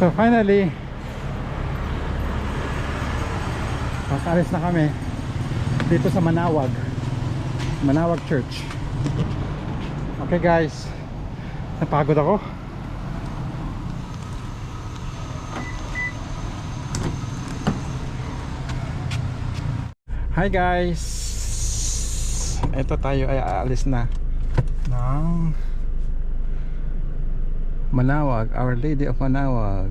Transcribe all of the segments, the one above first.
So finally, patalis na kami dito sa Manawag Church. Okay guys, napagod ako. Hi guys, ito tayo ay aalis na ng Manawag, Our Lady of Manawag.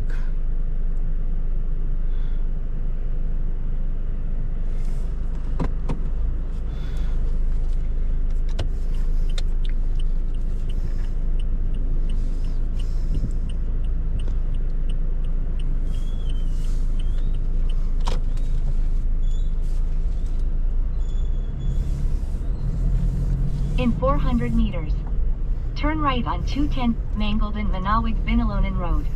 In 400 meters, turn right on 210 Mangaldon Manawag Binalonan Road.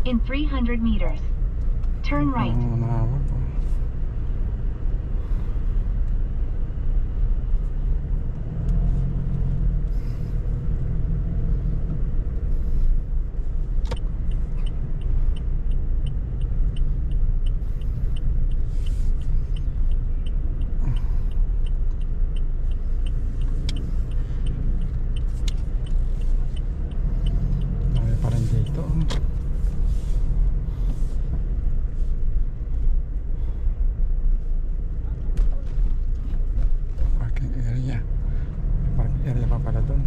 In 300 meters, turn right. Manawag. Parang dito parking area. May parking area pa pala dun.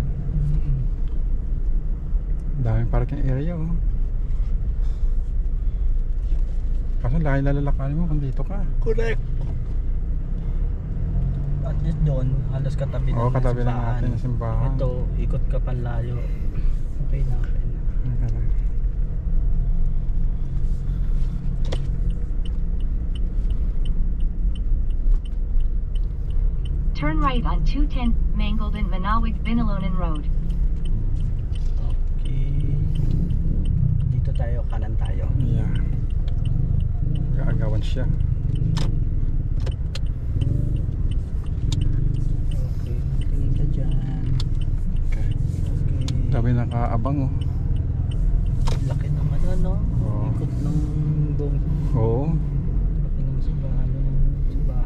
Daming parking area oh. Kaso lahi lalakarin mo kung dito ka. Correct. At least doon, halos katabi Oo, ng katabi ng simbahan. atin na simbahan. Ito, ikot ka panlayo. Okay na, okay na. Okay. Turn right on 210 Mangaldon Manawag Binalonan Road. Okay. Dito tayo, kanan tayo. Yeah. Gaagawan siya. Okay, tingin ka dyan. Okay. Okay. Dami nakaabang oh. Laki naman ano. Oo. Ikot ng buong. Oo. Laki ng simbahan.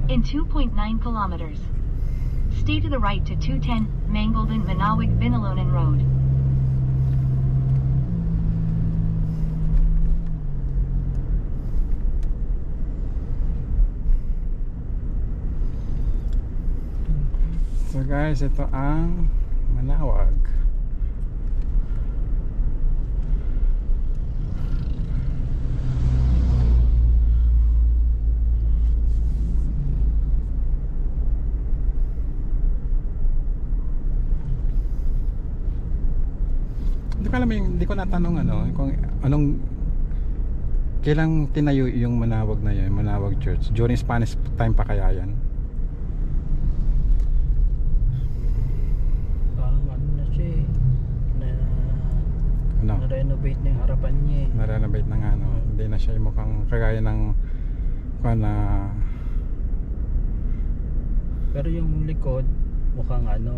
In 2.9 kilometers, stay to the right to 210 Mangaldon Manawag Binalonan Road. So guys, ito ang Manawag. Hindi ko alam hindi ko natanong ano, kung anong kailang tinayo yung Manawag na yun, Manawag Church. During Spanish time pa kaya yan? Ano na siya eh. Ano? Na-renovate na yung harapan niya eh. Na-renovate na nga no. Hindi na siya yung mukhang kagaya ng na Pero yung likod, mukhang ano.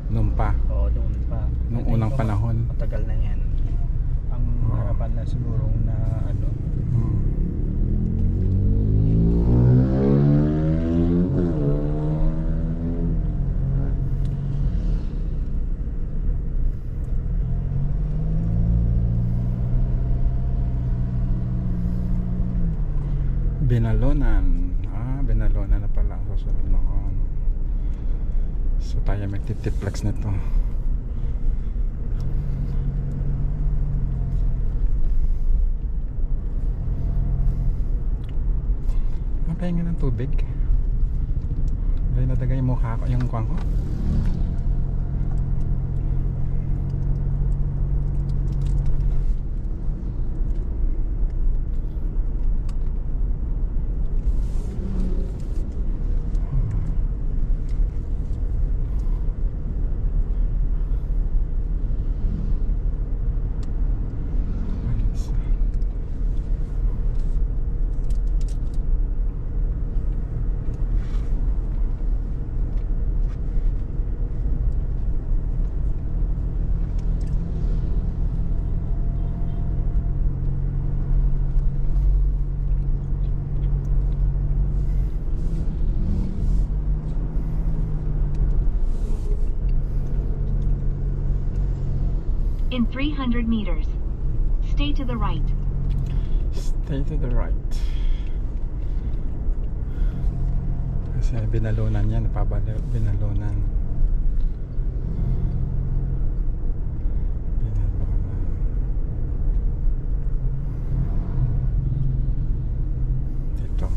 noon pa. Oo, noon pa. Nung Pwede unang ito, panahon. Matagal na yan. Ang Oo. harapan na sigurong na ano. Hmm. Binalonan. Binalonan na pala ang susunod noon. So tayo magtitiplex na to. Napahinga ng tubig. Dahil natagay yung mukha ko, yung kuwang ko. In 300 meters. Stay to the right. Stay to the right. Kasi binalunan yan, binalunan. Binalunan. Dito.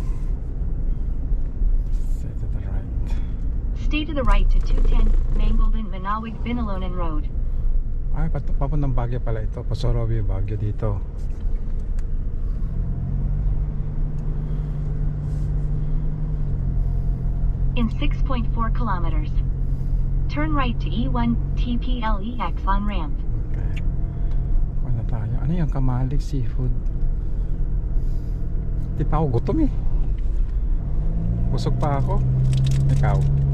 Stay to the right. Stay to the right to 210 Mangoldin Manawag Binalonan Road. Ay, papuntang Baguio pala ito. Pasorobi, Baguio dito. In 6.4 kilometers. Turn right to E1 TPLEX on ramp. Okay. Kuha na tayo. Ano yung Kamalig Seafood? Di pa ako gutom eh. Busog pa ako. Ikaw.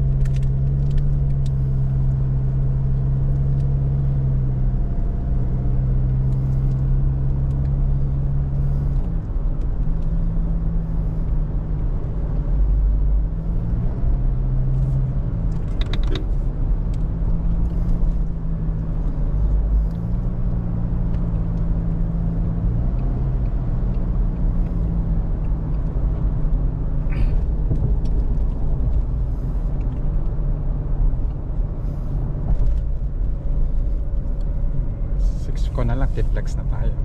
Ko na lang, tiplex na tayo.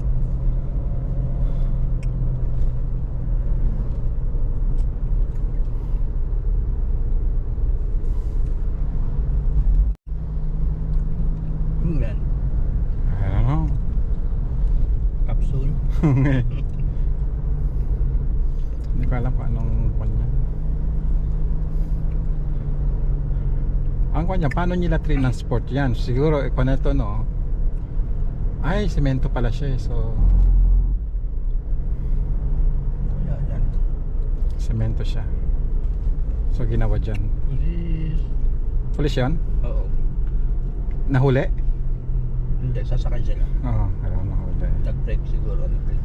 Yan. I don't know. Capsule. Hindi ko alam kung anong kanya. Ang kanya, paano nila transport yan? Siguro, kung ito, no? Ay, semento pala siya eh. So, Yan. semento siya. So, ginawa dyan. Police. Police yun? Oo. Nahuli? Hindi, sasakay sila. Oo, alam nahuli. Nag-break siguro. Nag-break.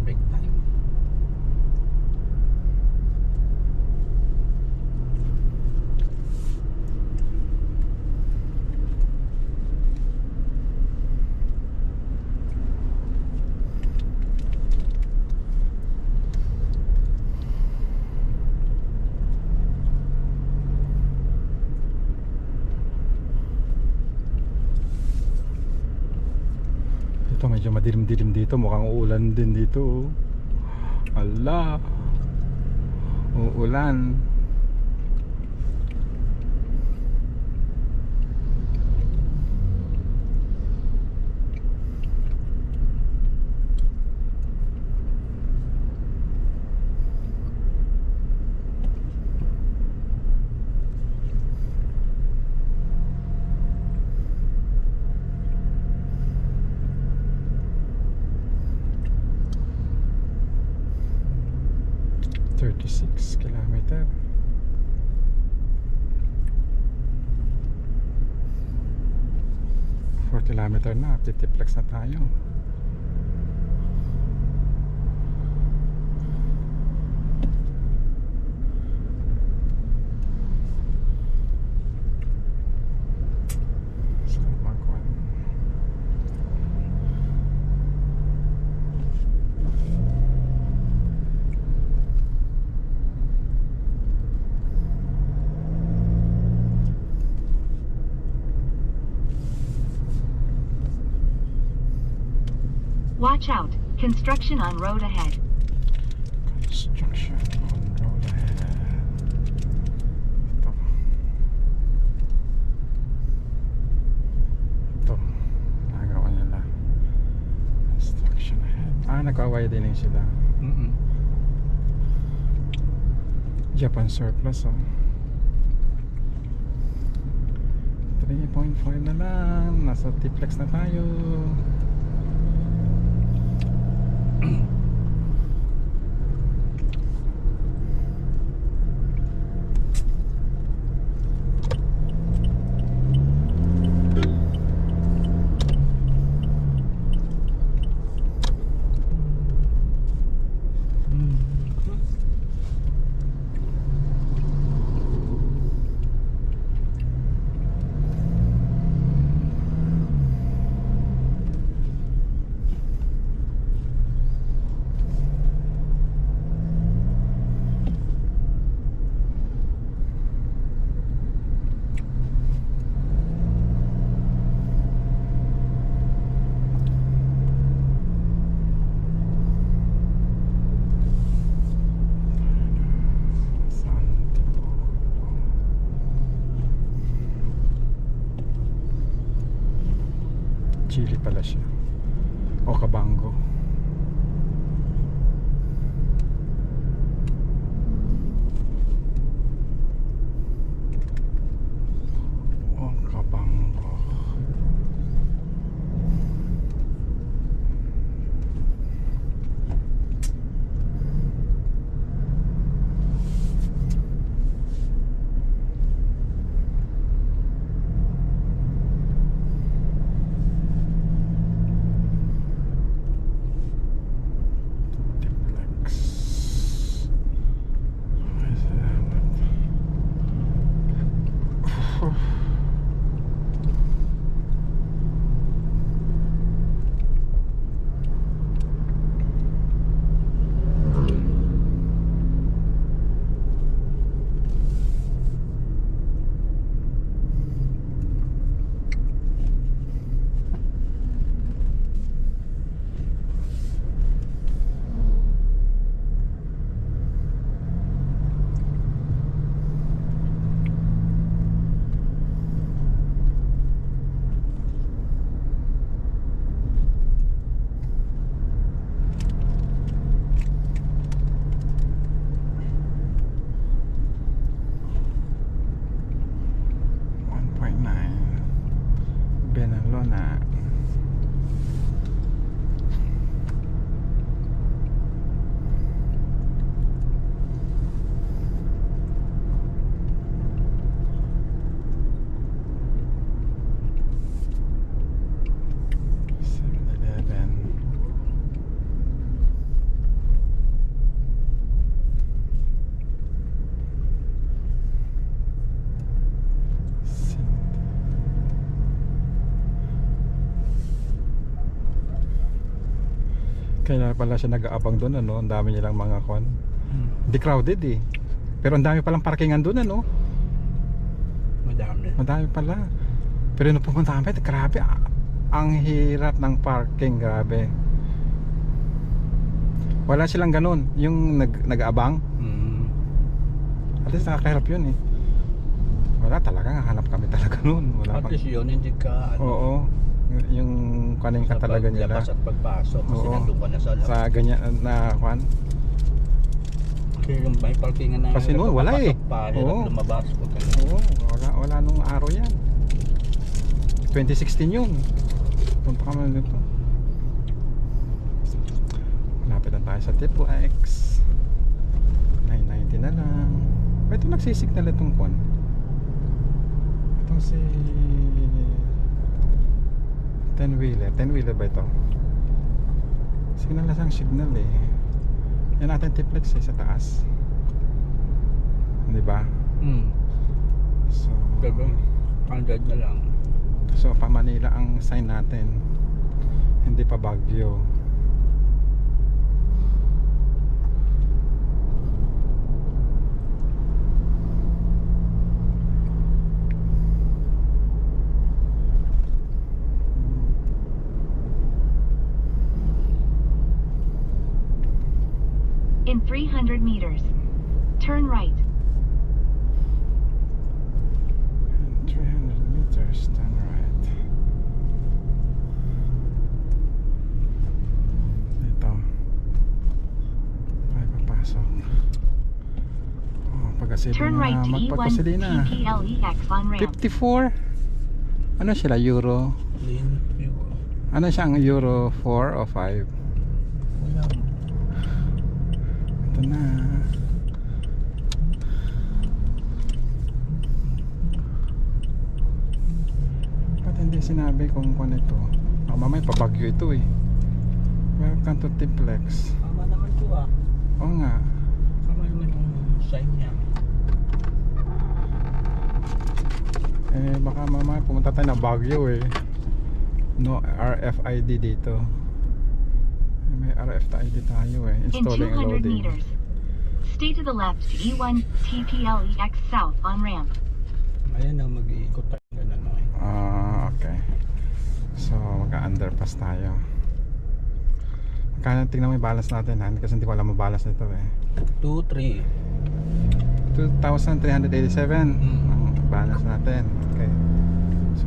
Break time. Ito medyo madilim-dilim dito, mukhang uulan din dito. Ala. Uulan. Kilometer. Kilometer na, titiplex na tayo. So, magkuhan. Watch out. Construction on road ahead. Construction on road ahead. Ito. Nagawa nila. Construction ahead. Nagka-widening sila. Japan surplus, oh. 3.5 na lang. Nasa T-Flex na tayo. siya. O Cabango. O Cabango. Benalona. Kaya pala siya nag-aabang doon, ano? Ang dami nilang mga kon. Hindi crowded eh. Pero ang dami palang parkingan doon, ano? Madami. Madami pala. Pero nung pumunta kami, grabe. Ang hirap ng parking, grabe. Wala silang ganun. Yung nag-aabang. At least nakakahirap yun eh. Wala talaga, hanap kami talaga noon. Wala At least yun, hindi ka Oo. Yung kaning ka talaga nila. Labas at pagpasok kasi Oo. nandun ka na sa loob. Sa ganyan na kwan. Kasi yung may parkingan na Kasi noon, wala eh. Pa, Oo. lumabas po ka. Oo, wala nung araw yan. 2016 yun. Punta kami dito. Malapit na tayo sa Tipo X. 990 na lang. Ito nagsisignal itong kwan. Itong si 10-wheeler ba ito? Signal na siyang signal eh. Yan natin Tiplex eh sa taas. Di ba? So, 100 na lang. so pa Manila ang sign natin. Hindi pa Baguio. In 300 meters, turn right. 300 meters, turn right. Dito. Ay, papasok. Oh, pagkasilina. Turn right to E1 Magpagkasilina. TPLEX on ramp. 54. Ano sila? Euro? Lane view. Ano siyang Euro 4 o 5? Wala. Ito na. Ba't hindi sinabi kung kung ito? Mamaya pabagyo ito eh. Welcome to Tiplex. Tama naman to ah. Oo nga. Tama naman yung sign niya. Eh baka mamaya pumunta tayo na Baguio eh. No RFID dito. May RFID tayo eh. In Installing and 200 loading. meters, stay to the left to E1 TPLEX south on ramp. Ayan na, mag-iikot tayo ganun. Okay. So magka-underpass tayo. Magkano tingnan mo yung balance natin ha? Kasi hindi ko alam ang balance nito eh. 2-3. 2,387 ang balance natin. Okay. So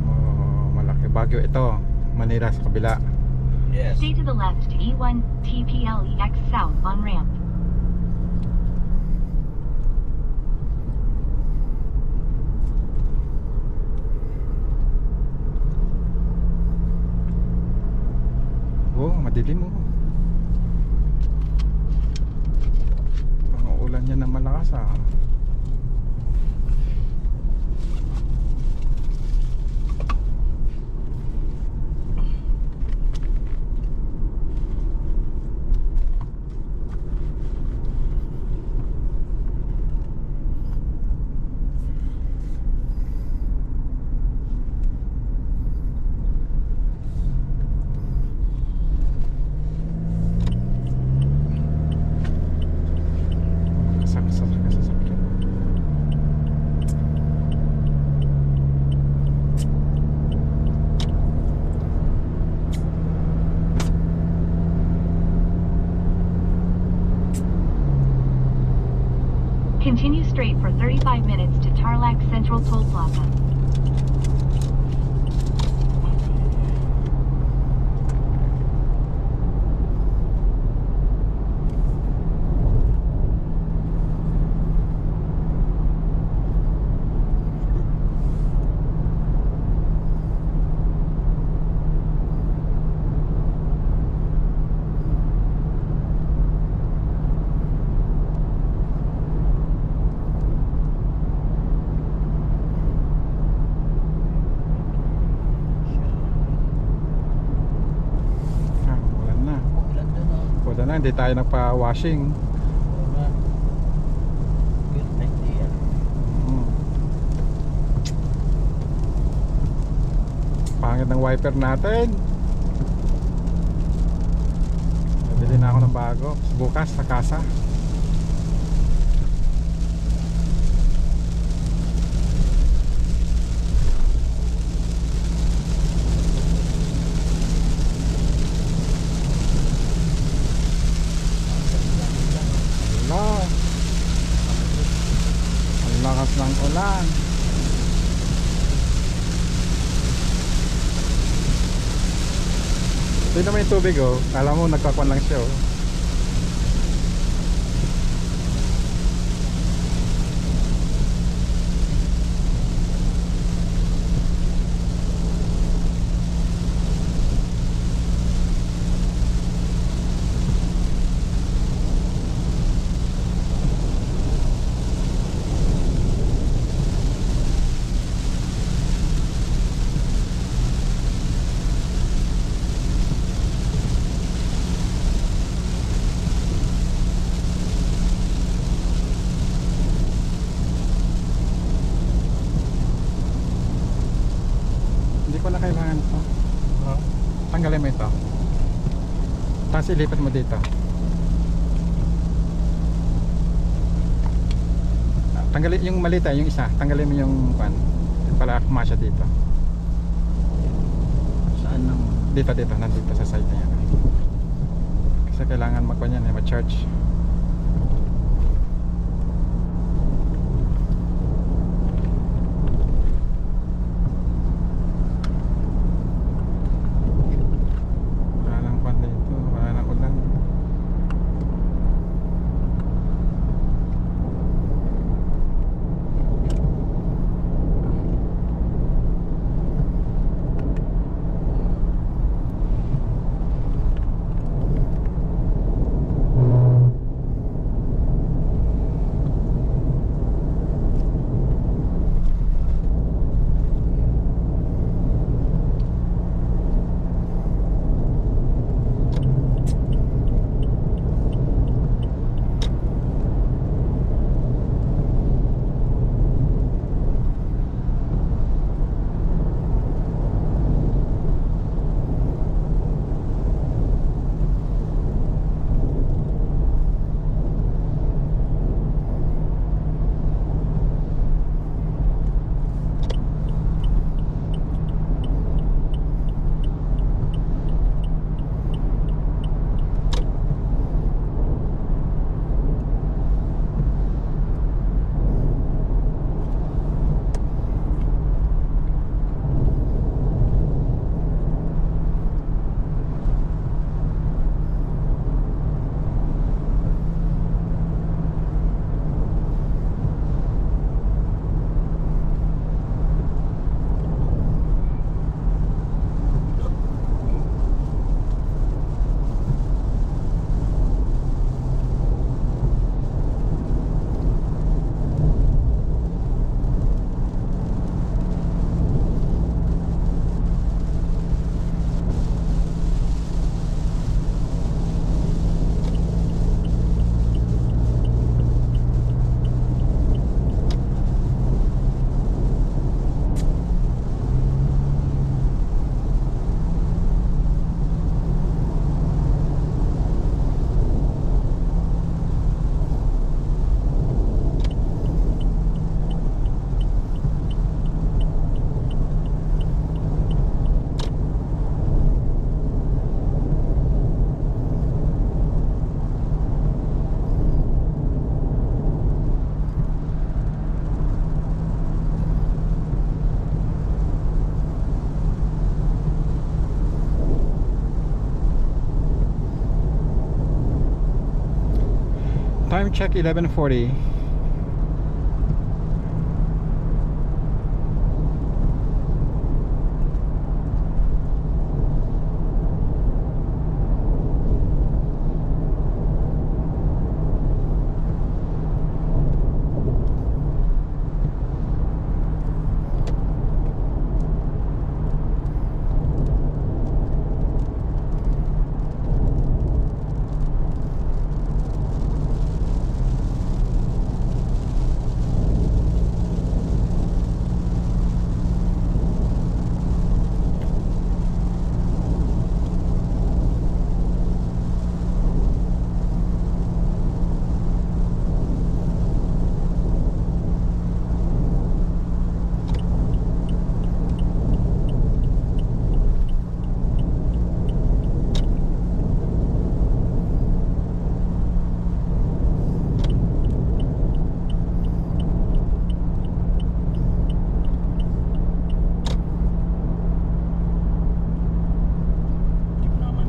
malaki. Baguio ito. Manila sa kabila. Yes. Stay to the left to E1 TPLEX south on ramp. Oh, madilim oh. Pang-uulan yan na malakas ah. Sasakyan. Continue straight for 35 minutes to Tarlac Central Toll Plaza. Ulan na. Ulan doon oh. Ulan na, hindi tayo nagpa-washing. Oo nga. Good idea. Pangit ng wiper natin. Bili na ako ng bago bukas sa kasa. Hala, ang lakas ng ulan. Tingnan mo yung tubig oh. Kala mo nagkakuan lang siya oh. Hindi ko na kailangan ito. Tanggalin mo ito. Tapos ilipat mo dito. Tanggalin yung malita, yung isa. Tanggalin mo yung para kumasya dito. Saan naman? Dito, nandito sa side na yan. Kasi kailangan magkuhan yan, ma-charge. Wala nang kuhan dito, wala nang ulan. Time check 11:40.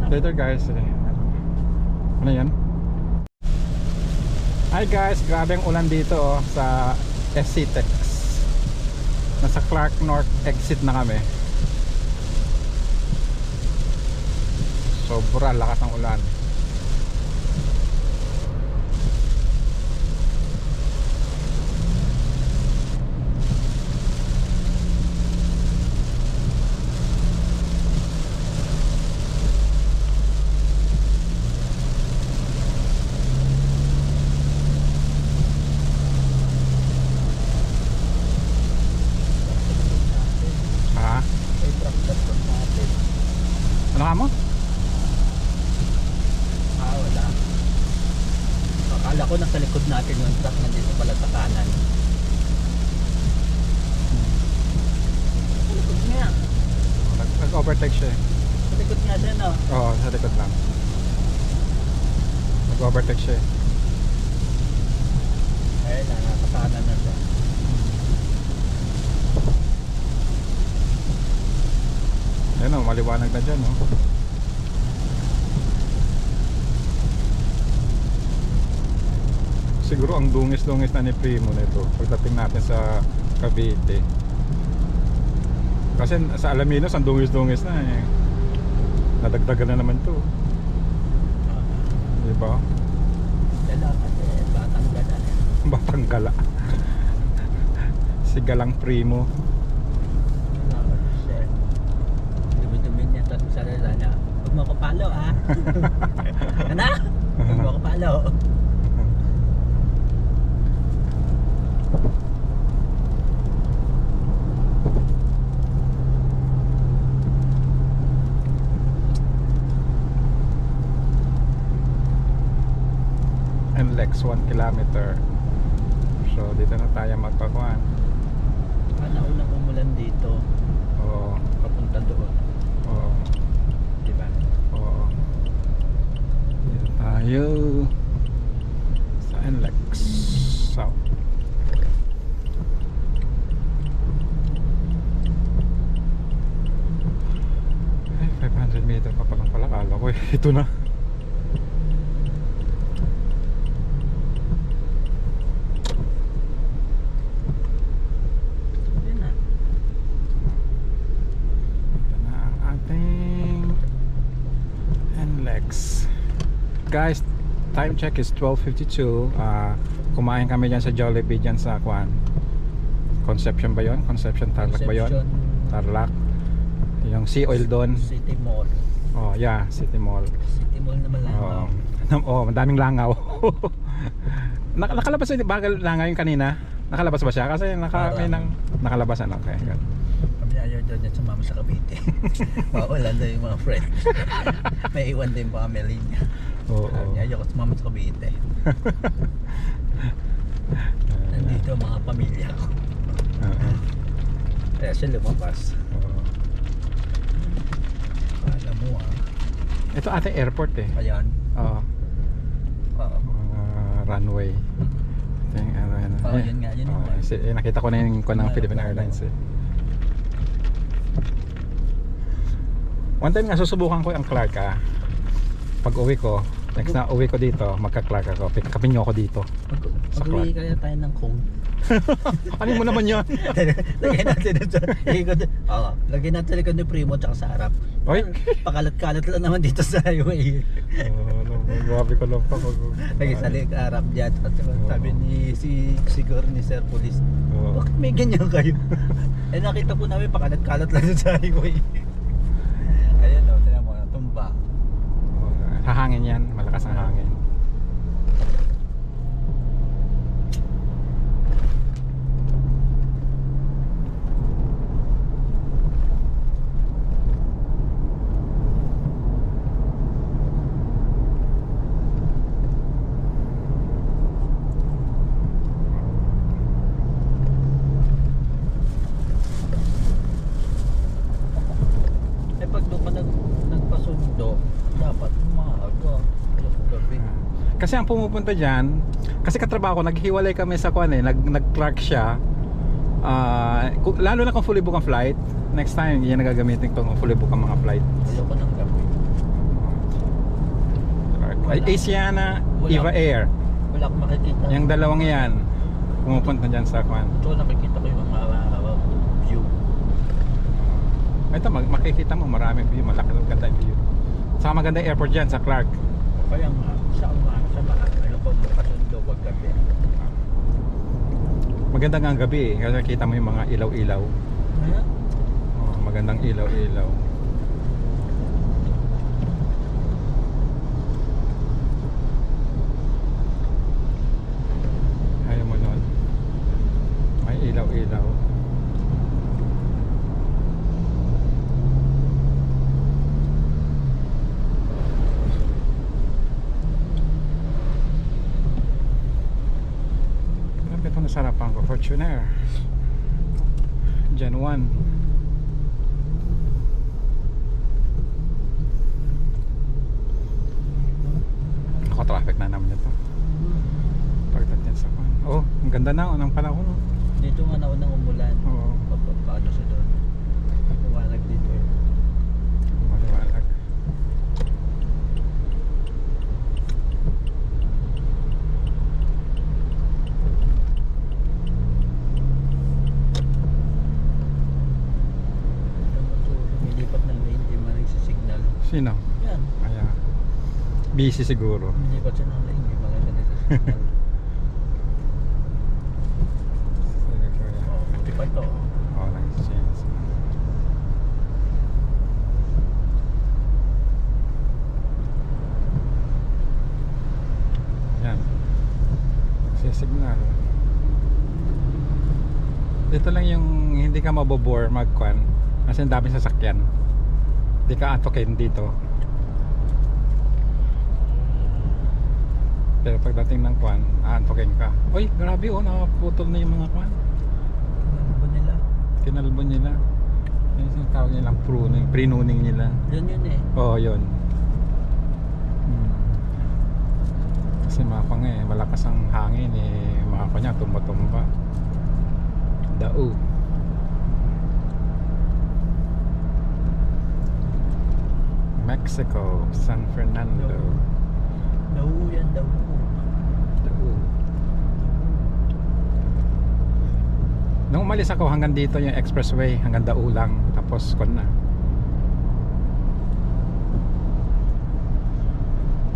Later guys. Ano yan? Hi guys, grabe ang ulan dito oh, sa SCTEX. Nasa Clark North exit na kami. Sobra lakas ng ulan. May truck doon natin. Ano ka mo? Wala. Akala ko nasa likod natin yung truck, nandito pala sa kanan. Sa likod niya. Nag-overtake siya eh. Sa likod niya din oh. Oo, sa likod lang. Nag-overtake siya eh. Ayun na, nasa kanan na siya. Ayun o, maliwanag na dyan o. Siguro ang dungis-dungis na ni Primo na ito pagdating natin sa Cavite. Kasi sa Alaminos ang dungis-dungis na eh. Nadagdagan na naman to. Diba? Dala kasi batang gala na. Batang gala. Si Galang Primo. Dumi-dumi niya sa sarila niya. Huwag mo ko palo ah. Ano? Huwag mo ko palo. NLEX 1 kilometer. So dito na tayo magpakuan. Una-unang umulan dito. Oo. Papunta doon. Oo. Diba? Oo. Dito tayo sa NLEX South. Ay, 500 meter pa palang pala. Kala ko eh, ito na. Yun na. Ito na ang ating NLEX. Guys, time check is 12:52. Kumain kami dyan sa Jollibee dyan sa Kwan. Conception ba yun? Conception Tarlac ba yun? Concepcion Tarlac. Yung sea oil doon. City Mall. Oh, yeah, City Mall. City Mall naman lang. Oh, madaming langaw. Nakalabas ba langaw yung kanina? Nakalabas ba siya? Kasi may nakalabas ano. Okay, good. Kami ayaw daw niya sumama sa Cavite. Mawalan daw yung mga friends. May iwan din yung family niya. Oo. Kami ayaw ko sumama sa Cavite. Nandito ang mga pamilya ko. Kaya siya lumabas. Alam mo ah. Ito ating airport eh. Ayan. Oo. Oo. Runway. Ito yung Yun nga, yun yung nakita ko na yung ng Philippine Airlines eh. One time nga susubukan ko yung Clark pag uwi ko Next na uwi ko dito, magka-Clark ako. Pick upin nyo ako dito. Sa Mag-uwi kaya tayo ng kung. Ano mo naman yan? Lagyan natin dun sa likod. Oo, lagyan natin sa likod ni Primo tsaka sa harap. Oy! Pakalat-kalat lang naman dito sa highway. Grabe ko lang pa. Lagi sa harap dyan. At sabi ni siguro ni Sir Police, Oo. bakit may ganyan kayo? Eh nakita po namin pakalat-kalat lang dun sa highway. Ayun o, tinan mo, tumba. Sa hangin yan, malakas ang hangin. Eh pag doon ka nagpasundo, dapat maaga. Alas gabi. Kasi ang pumupunta dyan, kasi katrabaho ko, naghiwalay kami sa kwan eh, nag-Clark siya. Lalo na kung fully book ang flight, next time yan nagagamitin ko kung fully book ang mga flight. Ayoko ng gabi. Ay, Asiana, Wala. Eva Air. Wala akong makikita. Yung dalawang yan, pumupunta dyan sa kwan. Ito nakikita ko yung mga view. Ito, makikita mo maraming view, malaki ng ganda view. Saka maganda yung airport dyan sa Clark. Kaya nga, sa mga ayoko magpasundo, wag gabi. Maganda nga ang gabi eh, kasi nakita mo yung mga ilaw-ilaw. Ayan. Oh, magandang ilaw-ilaw. Ayaw mo nun. May ilaw-ilaw. Grabe ito nasarapan ko. Fortuner. Gen 1. Ako, traffic na naman ito. Pagdating sa kwan. Oh, ang ganda na ng panahon. Dito nga naunang umulan. Oo. Paano sa doon? Pumalag dito eh. Maliwalag. Lumilipat ng lane, hindi man nagsisignal. Sino? Yan. Kaya busy siguro. Lumilipat siya ng lane, hindi man nagsisignal. Oh, buti pa ito. Oh, nice chance. Yan. Nagsisignal. Dito lang yung hindi ka mabobore magkwan kasi ang daming sasakyan. Hindi ka antokin dito. Pero pagdating ng kwan, aantokin ka. Uy, grabe oh, nakaputol na yung mga kwan. Ano ba nila? Kinalbo nila. Yung sinatawag nilang pruning, pre-nooning nila. Yun eh. Oo, yun. Kasi mapa nga eh, malakas ang hangin eh, mapa niya tumba-tumba. Dao. Mexico, San Fernando. Daw yan daw. Dao. Nung umalis ako hanggang dito yung expressway, hanggang Dao lang, tapos kon na.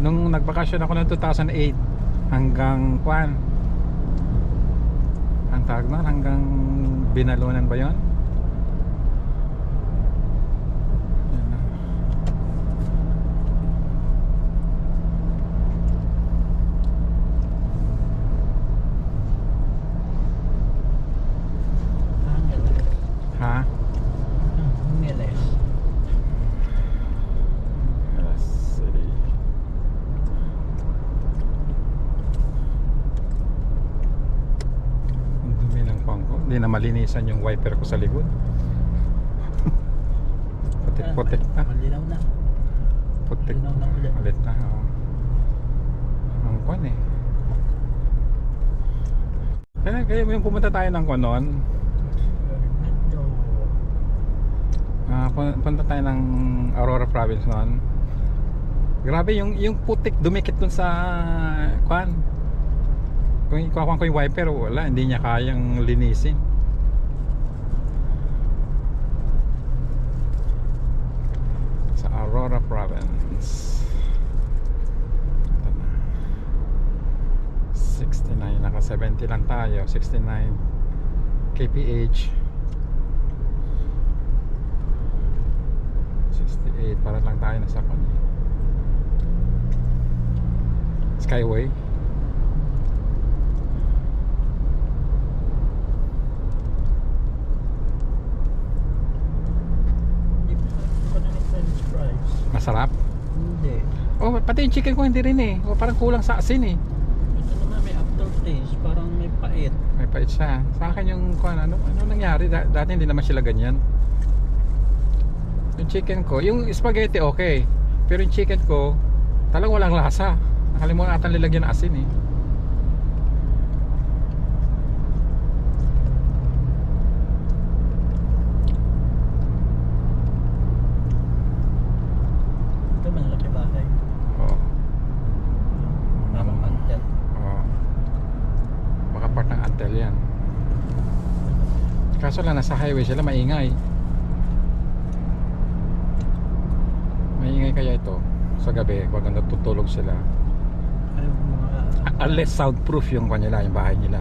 Nung nagbakasyon ako noong 2008 hanggang kwan, ang tawag nun, hanggang Binalunan ba yun? Yan na. Ha? Angeles. Yes, city. Ang dumi ng pang ko. Hindi na malinisan yung wiper ko sa likod. Putik-putik na. Malinaw na. Putik. Malinaw na ulit. Ulit na. Oh. Ang kwan eh. Kaya yung pumunta tayo ng konon. Punta tayo ng Aurora Province noon. Grabe yung putik dumikit dun sa kwan. Kung ikuha ko yung wiper, wala, hindi niya kayang linisin. Sa Aurora Province. Ito na. 69, naka 70 lang tayo, 69 kph. 68, para lang tayo nasa kwan. Skyway. Hindi ko na may french fries. Masarap. Hindi. Oh, pati yung chicken ko hindi rin eh. Oh, parang kulang sa asin eh. Ito naman may aftertaste. Parang may pait. May pait siya. Sa akin yung kung ano nangyari? Dati hindi naman sila ganyan. Yung chicken ko, yung spaghetti okay. Pero yung chicken ko, talagang walang lasa. Nakalimutan natin nilagyan ng asin eh. Ito malaki bahay. Oo. Parang antel. Oo. Baka part ng Antel yan. Kaso lang nasa highway sila, maingay. Maingay kaya ito sa gabi pag natutulog sila. Ay, mga... Unless soundproof yung kanila, yung bahay nila.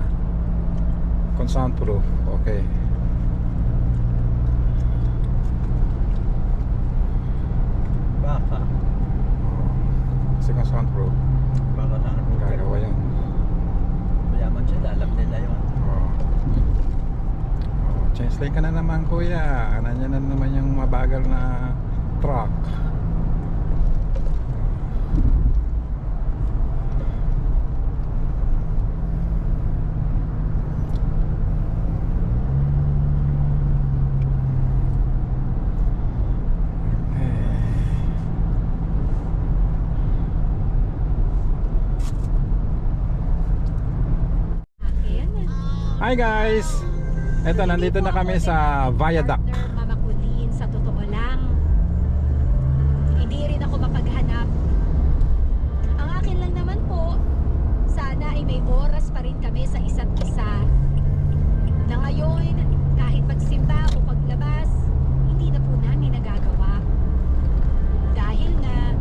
Kung soundproof, okay. Baka. Kasi kung soundproof, Baka na ano. gagawa yun. Mayaman sila. Alam nila yun. Change lane ka na naman kuya. Ano niya na naman yung mabagal na truck. Hi guys! Eto, nandito na kami sa viaduct. Partner Mama Colleen, sa totoo lang, hindi rin ako mapaghanap. Ang akin lang naman po, sana ay may oras pa rin kami sa isa't isa. Na ngayon, kahit pagsimba o paglabas, hindi na po namin nagagawa. Dahil nga,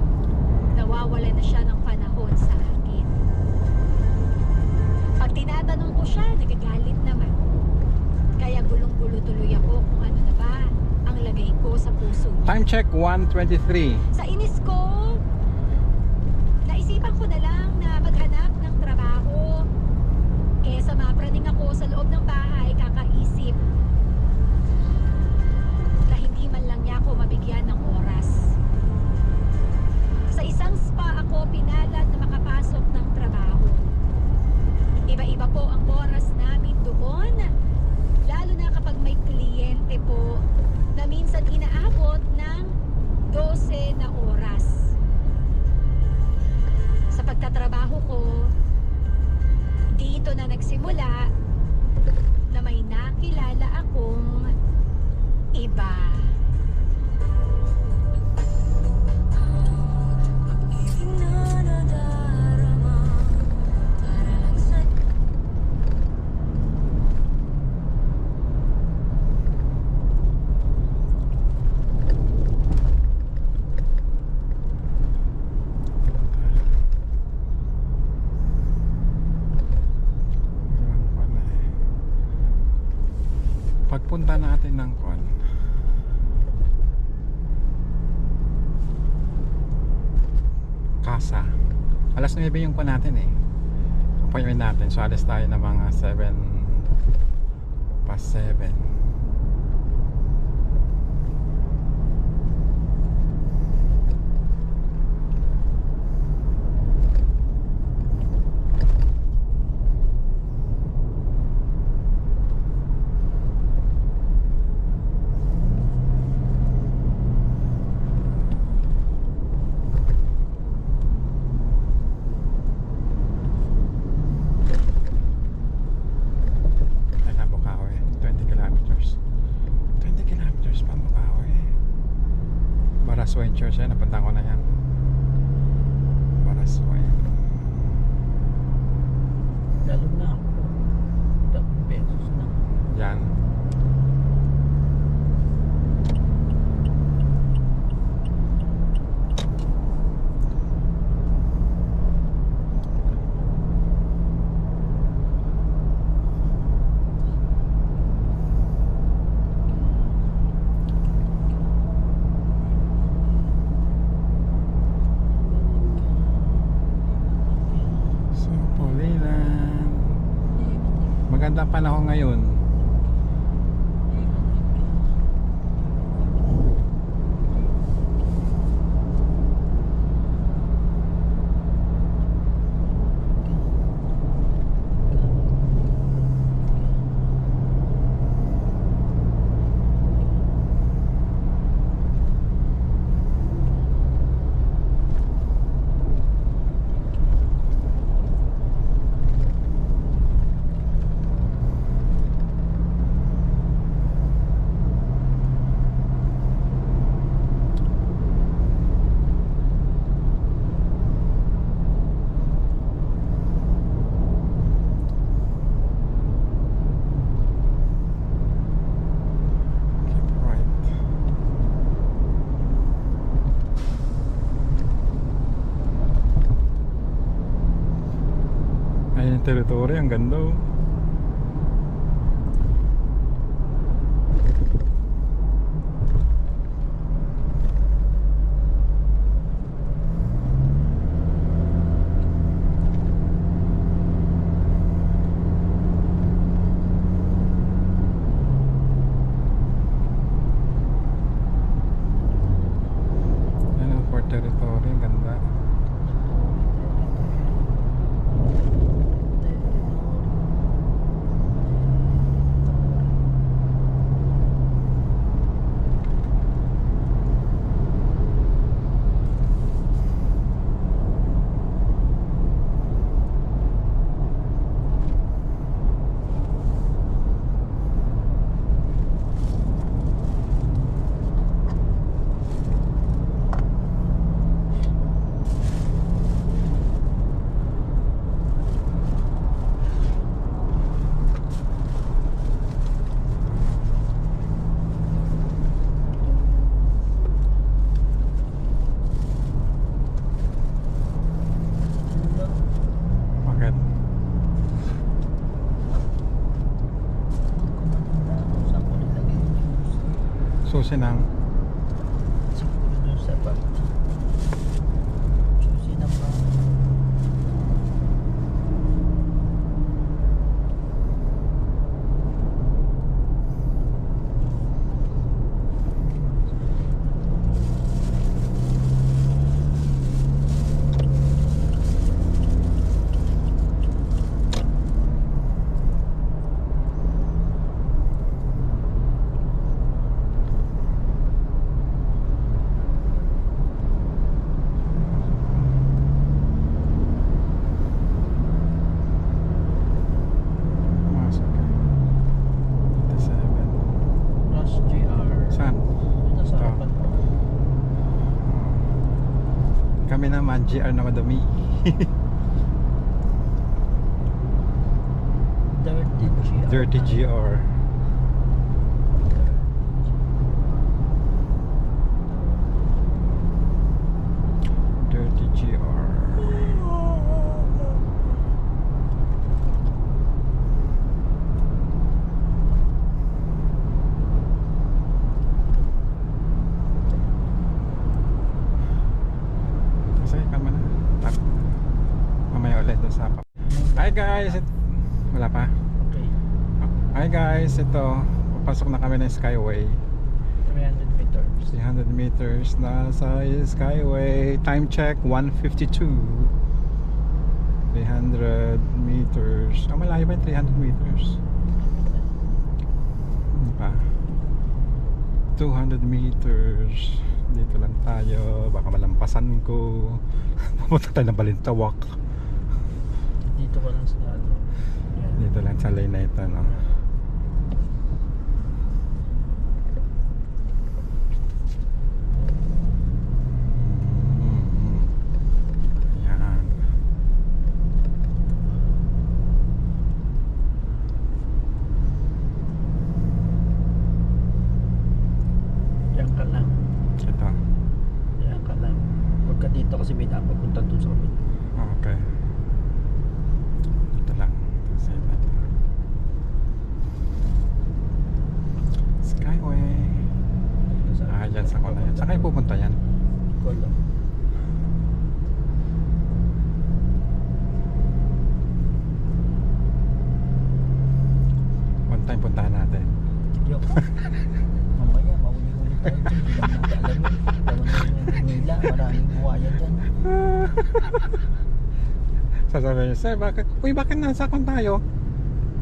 nawawala na siya ng panahon sa akin. Pag tinatanong ko siya, nagagalit naman. Kaya gulong-gulo tuloy ako kung ano na ba ang lagay ko sa puso niya. Time check 1:23. Sa inis ko, naisipan ko na lang na maghanap ng trabaho. Kesa mapraning ako sa loob ng bahay, kakaisip na hindi man lang niya ako mabigyan ng oras. Sa isang spa ako pinalad na makapasok ng trabaho. Iba-iba po ang oras namin doon. Lalo na kapag may kliyente po na minsan inaabot ng 12 na oras. Sa pagtatrabaho ko, dito na nagsimula na may nakilala akong iba. Pagpunta natin ng kon Casa, alas 9 yung kon natin eh, appointment natin. So alas tayo na mga 7:07. Ventures yan, napunta ko na yan. Maganda ang panahon ngayon. Ayun yung territory, ang ganda oh. Ayun ang Fort Territory, ang ganda. Bakit? Saan ko nilagay yung Susi ng siguro dun sa bag. Susi ng bag. Pumasok ka. 57. Plus GR. Saan? Ito sa Ito. harapan ko. Kami naman, GR na madumi. Dirty GR. Dirty GR. Dirty GR. Sige, kama na. Mamaya ulit doon sa pap. Hi guys! Wala pa? Okay. Hi guys, ito. Papasok na kami ng Skyway. 300 meters. 300 meters na sa Skyway. Time check 1:52. 300 meters. Malayo ba yung 300 meters? Hindi pa. 200 meters. Dito lang tayo. Baka malampasan ko. Pupunta tayo ng Balintawak. Dito ko lang sa ano. Yan. Dito lang sa lane na ito, no? Ayan. Diyan ka lang. Ito. Diyan ka lang. Pagka dito kasi may napapunta dun sa kabila. Okay. Ito lang. Ito sa ito. Sasabihin niya, sir, bakit nasa kwan tayo?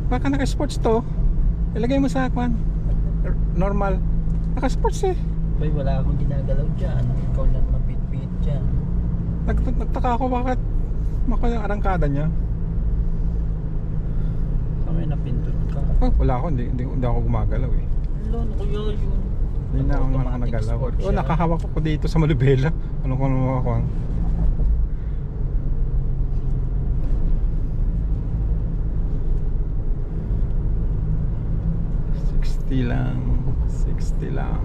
Baka naka-sports to. Ilagay mo sa kwan. Normal. Naka-sports eh. Bay, wala akong ginagalaw dyan. Ikaw lang mapit-pit dyan. Nagtaka ako bakit yung arangkada niya. Kami napindot ka. Oh, wala ako, hindi ako gumagalaw eh. Lon, kuya yun. Hindi na ako Automatic nagalaw. sport Oh, siya. nakahawak ko dito sa Malubela. Ano ko naman ako? 60 lang. 60 lang.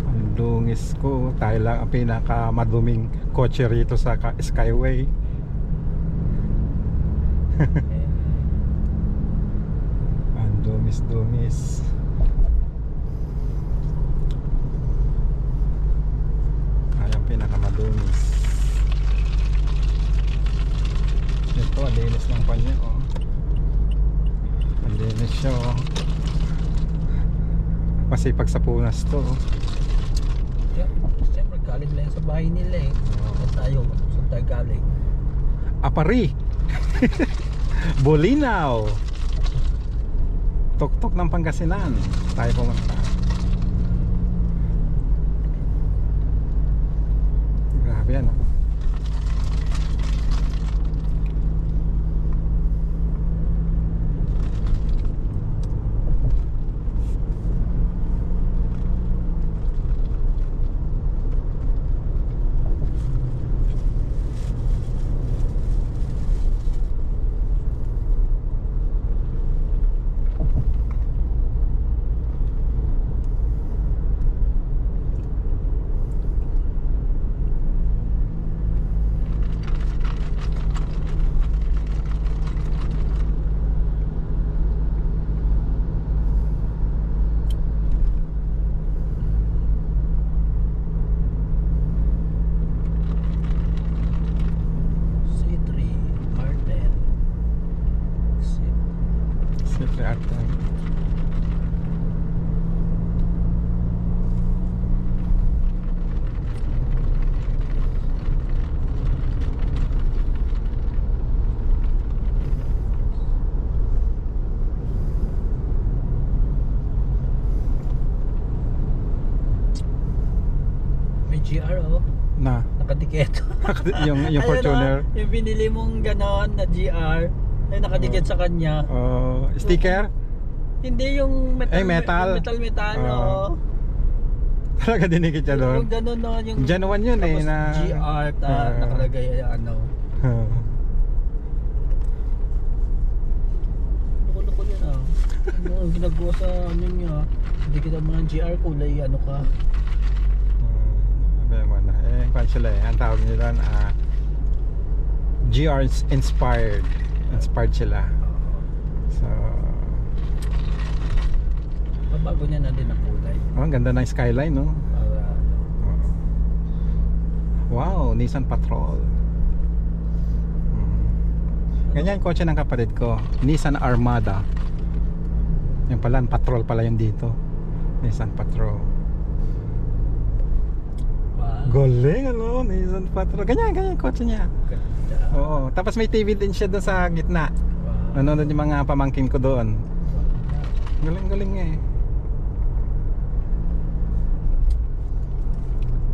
Ang dungis ko. Tayo lang ang pinakamaduming kotse rito sa Skyway. Ang dungis. Ay, ang pinakamadungis. Ito, ang linis ng panya, oh. Ang linis siya, oh. Masipag sa punas to, oh. Siyempre, galing lang sa bahay nila eh. Saan tayo galing? Apari. Bolinaw. Tuktok ng Pangasinan. Tayo pumunta. Grabe yan, oh. C3, R10. Siyempre ata. May GR oh. Na. Nakadikit. yung Ayun, Fortuner. oh, yung binili mong ganon na GR ay nakadikit sa kanya. Oh, sticker. Hindi yung metal. Ay, metal. Yung metal, Oo. oo. Talaga dinikit siya doon. Yung ganon no, yung Januan yun eh tapos na GR nakalagay ay ano. Loko-loko yun ah. Ano ginagawa sa ano niya. Hindi kita mga GR kulay ano ka. Sabi mo na. Kwan sila eh. Ang tawag nila GR inspired. Inspired sila. So, Pabago niya na din ang kulay. ang ganda ng skyline, no? Para ano. Wow, Nissan Patrol. Ganyan kotse ng kapatid ko, Nissan Armada. Yung pala, Patrol pala yung dito. Nissan Patrol. Wow. Galing, ano? Nissan Patrol. Ganyan yung kotse niya. Ganda. Oo. Tapos may TV din siya doon sa gitna. Wow. Nanonood yung mga pamangkin ko doon. Galing eh.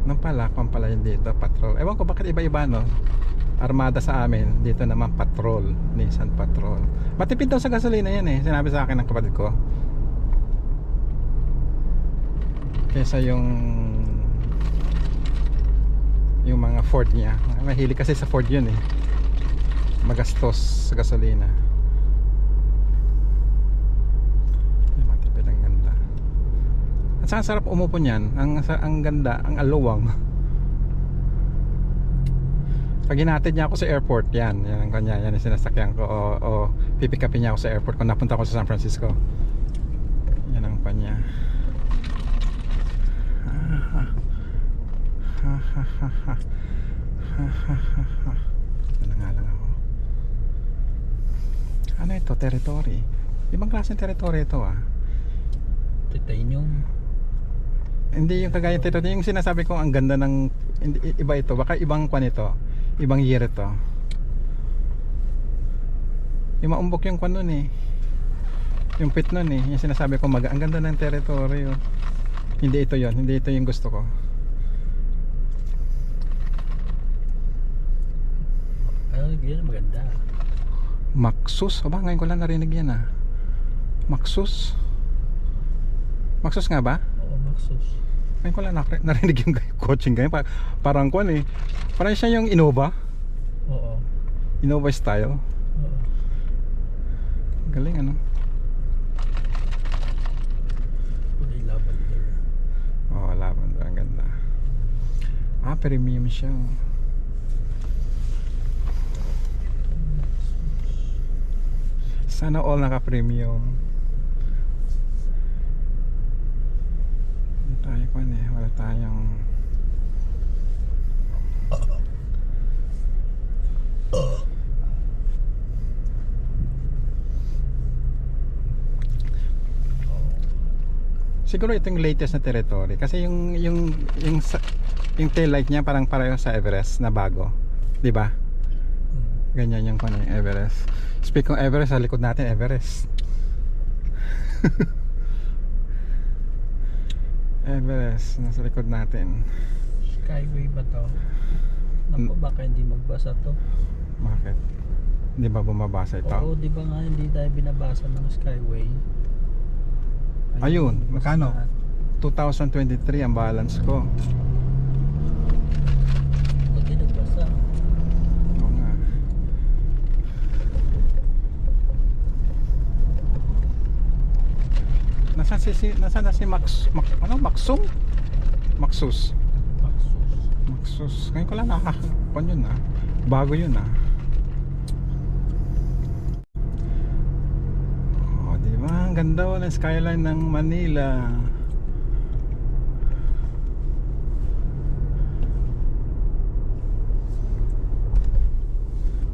Nung pala, kung pala yun dito, Patrol. Ewan ko bakit iba-iba, no? Armada sa amin, dito naman Patrol, Nissan Patrol. Matipid daw sa gasolina yan eh, sinabi sa akin ng kapatid ko. Kesa yung mga Ford niya. Mahilig kasi sa Ford yun eh. Magastos sa gasolina. Ay, matipid, ang ganda. At saka sarap umupo niyan. Ang ganda, ang aluwang. Pag hinatid niya ako sa airport, yan ang kanya, yan ang sinasakyan ko, o pipick upin niya ako sa airport kung napunta ako sa San Francisco. Yan ang kanya. Ito na nga lang ako. Ano ito? Territory. Ibang klaseng territory ito ah. Titanium. Hindi yung kagaya territory. Yung sinasabi ko ang ganda ng iba ito. Baka ibang kwan ito. Ibang year ito. Yung maumbok yung kwan nun eh. Yung pit nun eh. Yung sinasabi ko ang ganda ng teritoryo. Hindi ito yon, hindi ito yung gusto ko. Yan maganda. Maxus? Aba, ngayon ko lang narinig yan ah. Maxus? Maxus nga ba? Oo, Maxus. Ngayon ko lang narinig yung coaching ganyan. Parang kwan eh. Parang siya yung Innova. Oo. Innova style. Oo. Galing ano. Kulay lavender. Oh, lavender. Ang ganda. Ah, premium siya. Sana all naka-premium. Hindi tayo pa eh. Wala tayong siguro ito yung latest na territory kasi yung tail light niya parang pareho sa Everest na bago, 'di ba? Ganyan yung kung yung Everest. Speaking of Everest, sa likod natin Everest. Everest nasa likod natin. Skyway ba to? Naku, baka hindi magbasa to. Bakit? Hindi ba bumabasa ito? Oo, di ba nga hindi tayo binabasa ng Skyway? Ayun, magkano? lahat. 2023 ang balance ko. Buti nagbasa. Oo nga. Nasaan na si Maxum? Maxus. Maxus. Maxus. Ngayon ko lang nakakapan yun ah. Bago yun ah. Oh, di ba? Ang ganda oh, ng skyline ng Manila.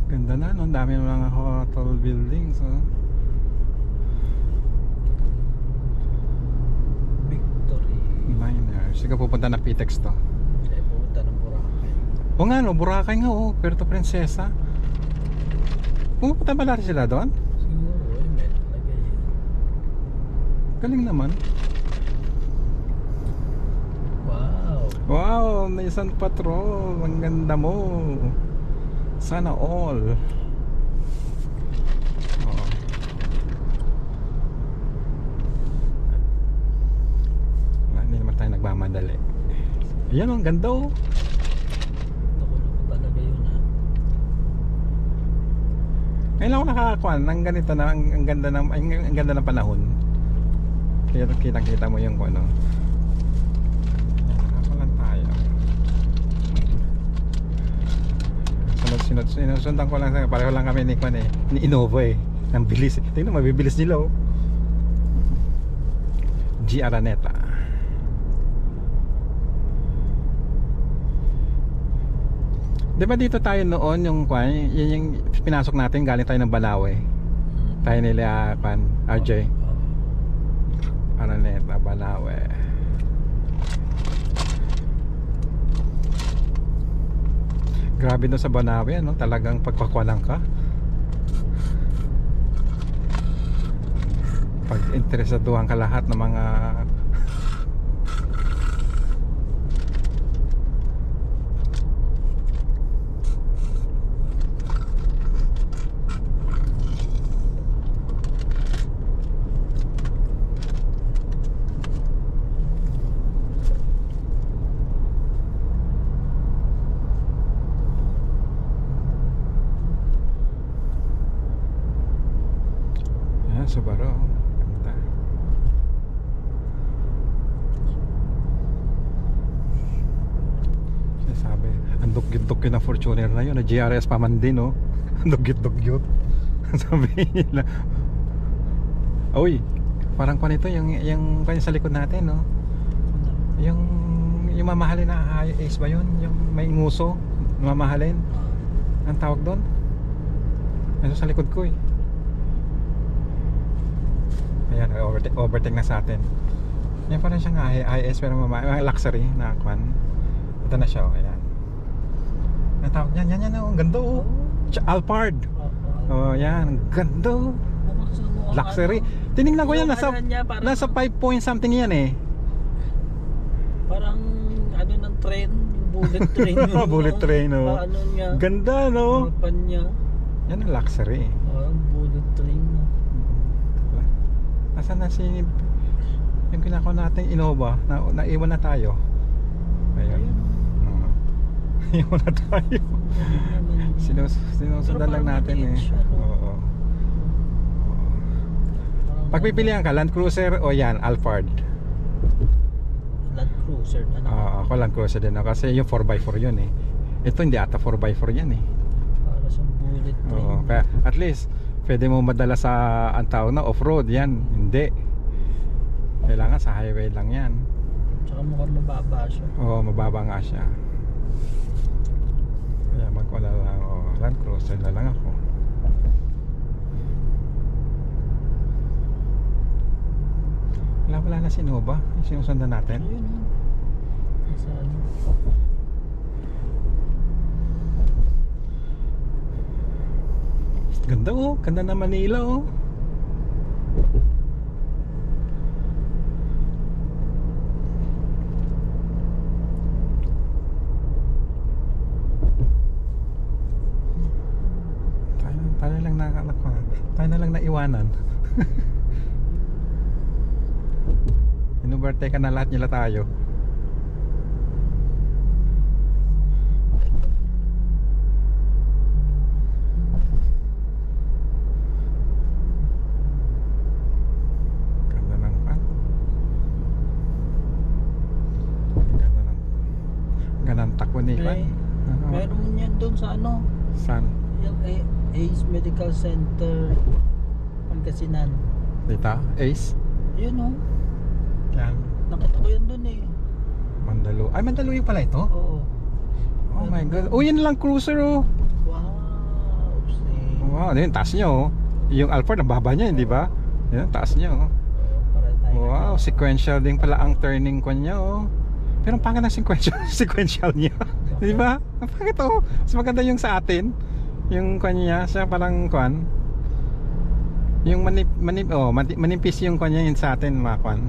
Ganda na, no? Ang dami ng mga hotel buildings oh. Victory. Miners. Sige, pupunta na Pitex to. Kaya pumunta ng Boracay. O nga no, Boracay nga oh, Puerto Princesa. Pumunta ba natin sila doon? Siguro, may nakalagay yun. Galing naman. Wow. Wow, Nissan Patrol. Ang ganda mo. Sana all. Oh. Hindi naman tayo nagmamadali. Ayan oh, ang ganda oh. Naku talaga yun ha. Ngayon lang ako nakakakuan ng ganito na ang ganda ng ang ganda ng panahon. Kaya kitang-kita mo yung ano. Nakakulan tayo. Sinusundan ko lang sa pareho lang kami ni Kwan eh, ni Innova eh. Ang bilis eh. Tingnan mabibilis nila oh. G Araneta. Diba dito tayo noon yung Kwan, yun yung pinasok natin galing tayo ng Balawe. Tayo nila Kwan, RJ. Araneta, Balawe. Grabe no sa Banawe, no? Talagang pagpakwalang ka. Pag interesaduhan ka lahat ng mga Subaru. Ganda. Sabi, ang dugyot-dugyot ng Fortuner na yun, na GRS pa man din, oh. Ang dugyot-dugyot. Sabi nila. Uy, parang pa nito yung sa likod natin, no? Yung mamahalin na Ace ba yun? Yung may nguso, mamahalin. Ang tawag doon? Nasa sa likod ko, eh. Ayan, overtake na sa atin. Yan pa rin siya nga, IS pero luxury na kwan. Ito na siya, oh, ayan. Natawag yan, oh, ang ganda oh. Alphard. Oh, yan, ang ganda oh. Luxury. Tinignan ko yan, nasa 5 point something yan eh. Parang ano ng train, yung bullet train. Bullet train, oh. Ano niya? Ganda no. Pan niya. Yan ang luxury. Bullet train. Nasaan na si yung kinakaw natin Innova? Naiwan na tayo. Ayun. Iwan na tayo. Sinusundan lang natin eh. Oo. Pagpipilian ka, Land Cruiser o yan, Alphard? Land Cruiser na naman. Ako Land Cruiser din ako kasi yung 4x4 yun eh. Ito hindi ata 4x4 yan eh. Para sa bullet train. Oo, kaya at least pwede mo madala sa ang tawag na off-road yan. Hindi. Kailangan sa highway lang yan. Tsaka mukhang mababa siya. Oo, mababa nga siya. Kaya magwala lang ako. Land Cruiser na lang ako. Wala na si Nova. Yung sinusundan natin. Ayun o. Nasa ano. Ganda oh. Ganda na Manila oh. Tayo na lang naiwanan. Inuberte ka na lahat nila tayo. Ganda ng pan. Ganda ng takbo ni Pan. Meron yan doon sa ano? Saan? Yung Ace Medical Center Pangasinan. Dito? Ace? Yun o. Yan. Nakita ko yun doon eh. Mandalo. Ay, Mandaluyong pala ito? Oo. Oh my god. Oh, yan lang cruiser oh. Wow. See. Wow, yun taas niya oh. Yung Alphard ang baba niya, hindi ba? Yan taas niya oh. Wow, sequential din pala ang turning ko niya oh. Pero ang pangit ng sequential niya. Di ba? Ang pangit oh. Mas maganda yung sa atin. Yung kanya siya parang kwan. Yung manipis yung kanya yun sa atin mga kwan.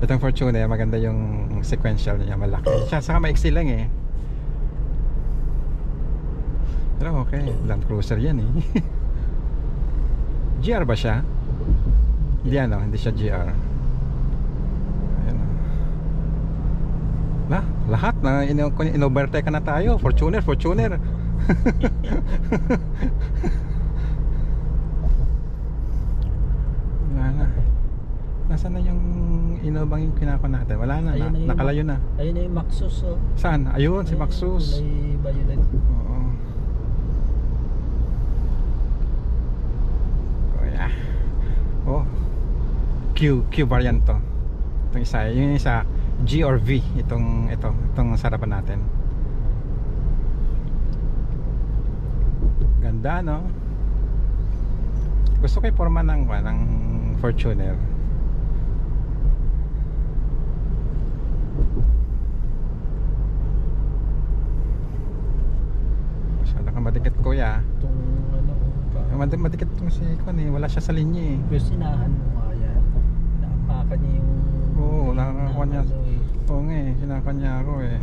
Itong Fortuner maganda yung sequential niya, malaki. Siya saka maiksi lang eh. Pero okay, Land Cruiser yan eh. GR ba siya? Hindi ano, hindi siya GR. Ayan oh. Lahat na in-overtake na tayo. Fortuner. Wala na. Nasaan na yung Innova yung kinako natin? Wala na, nakalayo na. Ayun na yung Maxus oh. Saan? Ayun, si Maxus. Kulay violet. Oo. Yeah. Oh. Q variant to. Itong isa, yung isa G or V itong sarapan natin. Ganda no? Gusto ko yung forma ng Fortuner. Masyado ka madikit kuya. Itong ano Madikit itong si Kwan eh. Wala siya sa linya eh. pero sinahan mo nga yan. Nakapakan niya yung Oo, nakakakuha niya. ano eh. Oo nga eh, kinakakuha niya ako eh.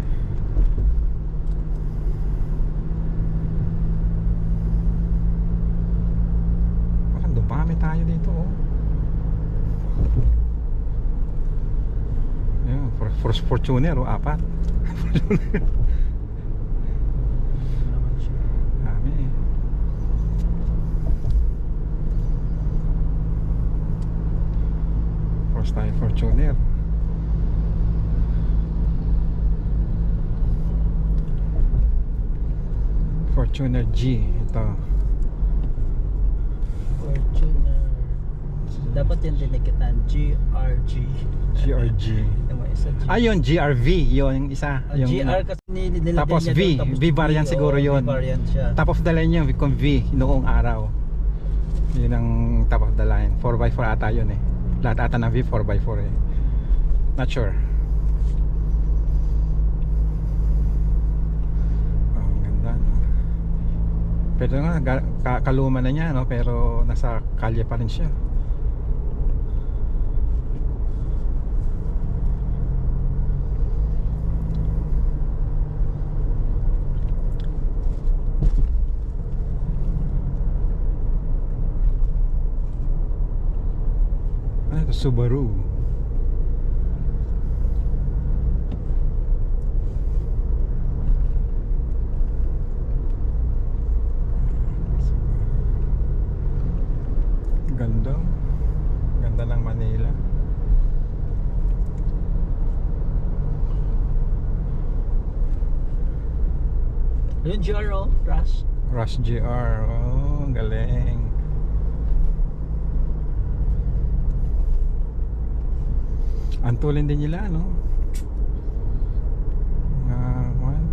Parang dumami tayo dito oh. Ayun, Fortuner oh, 4. Naman siya. Dami eh. First time Fortuner. Fortuner G ito. Fortuner. Dapat yan dinikitan. GRG. GRG. Yung mga isa G. Ayun, GRV yung isa. Yung GR kasi nilagyan tapos niya V, doon, tapos V variant siguro oh, yun. V variant siya. Top of the line yun kung V noong araw. Yun ang top of the line. 4x4 ata yun eh. Lahat ata ng V 4x4 eh. Not sure. Pero nga, kaluma na niya, no? Pero nasa kalye pa rin siya. Ano ito? Subaru. Ganda. Ganda ng Manila. Yung GRO, Rush. Rush GR. Oh, galing. Antulin din nila, no? One.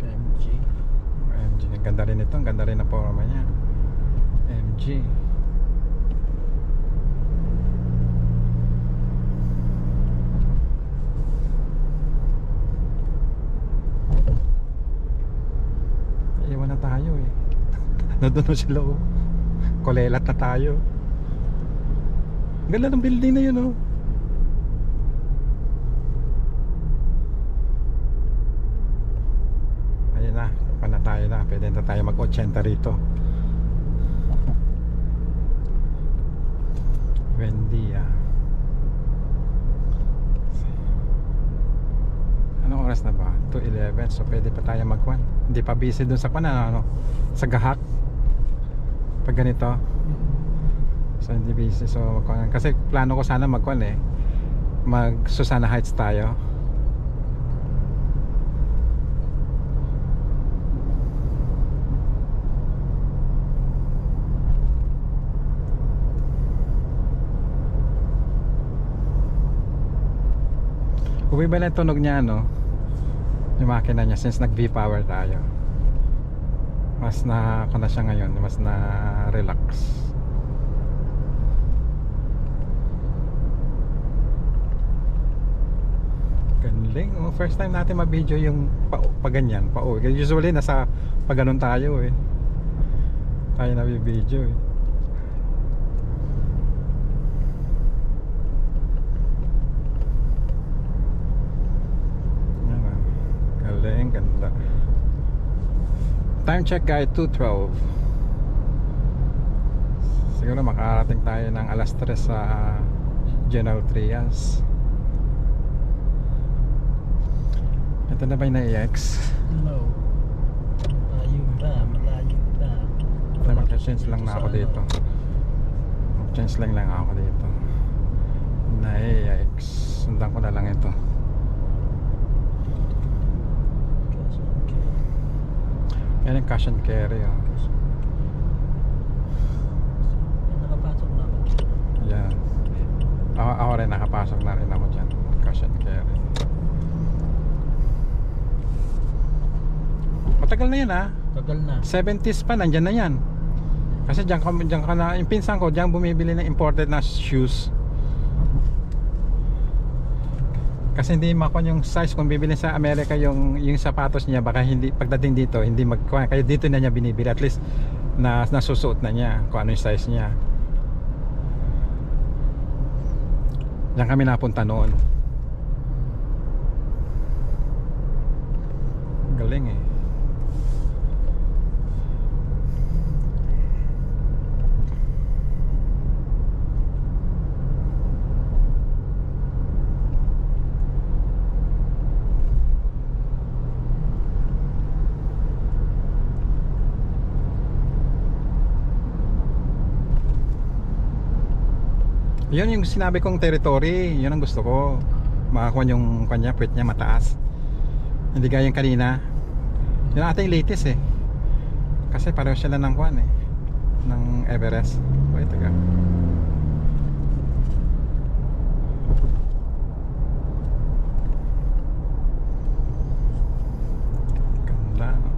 MG. MG. Ang ganda rin ito. Ang ganda rin na forma niya. MG. Iwan na tayo eh. Nandun na sila oh. Kolelat na tayo. Ganda ng building na yun oh. Ayun na, na tayo na. Pwede na tayo mag-80 rito. Buendia. Anong oras na ba? 2:11. So pwede pa tayo magkuhan. Hindi pa busy dun sa ano, sa Gahak. Pag ganito. So hindi busy. So magkuhan. Kasi plano ko sana magkuhan eh. Mag Susana Heights tayo. Uwi ba na tunog niya no? Yung makina niya since nag V-power tayo. Mas na ako na siya ngayon, mas na relax. Galing oh, first time natin ma-video yung pa ganyan, pa uwi. Usually nasa pag ganun tayo eh. Tayo na video eh. Galing, ganda. Time check guys, 2:12. Siguro makarating tayo ng alas 3 sa General Trias. Ito na ba yung na-EX? No. Malayo pa, malayo pa. Mag-change lang na ako dito. Mag-change lang ako dito. Na-EX. Sundan ko na lang ito. Yan yung cash and carry oh. Nakapasok na ako. Yan. Ako rin nakapasok na rin ako dyan. Cash and carry. Matagal na yan ah. Tagal na. 70s pa, nandyan na yan. Kasi dyan ka na, yung pinsan ko dyan bumibili ng imported na shoes. Kasi hindi makon yung size kung bibili sa Amerika yung sapatos niya, baka hindi pagdating dito hindi magkuha, kaya dito na niya binibili, at least nasusuot na niya kung ano yung size niya. Diyan kami napunta noon. Galing eh. Yun yung sinabi kong territory, yun ang gusto ko. Makakuha yung kanya, puwet niya mataas. Hindi gaya yung kanina. Yun ang ating latest eh. Kasi pareho sila ng kuhan eh, ng Everest. Wait, taga. Ganda no?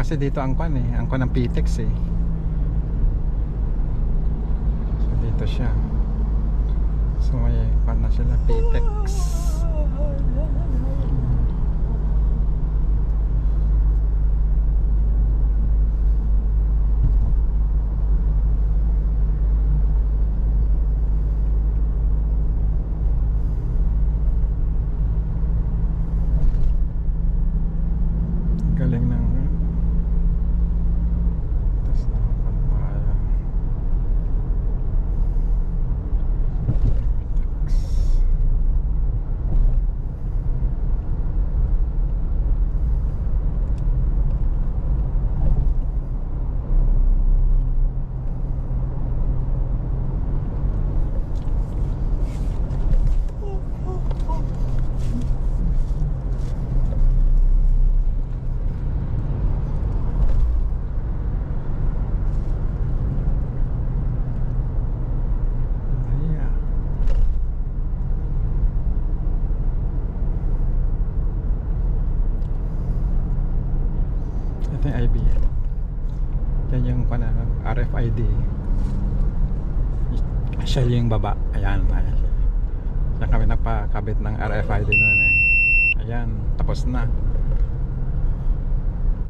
Kasi dito ang kwan eh, ang kwan ng PTEX eh. So dito siya. So may kwan na sila, PTEX. Galing ng tas na pagpala. Yeah. Ito yung IBM. Yan yung RFID. Siya yung baba. Ayan. Ayan kami nagpakabit ng RFID noon eh. Ayan. Tapos na.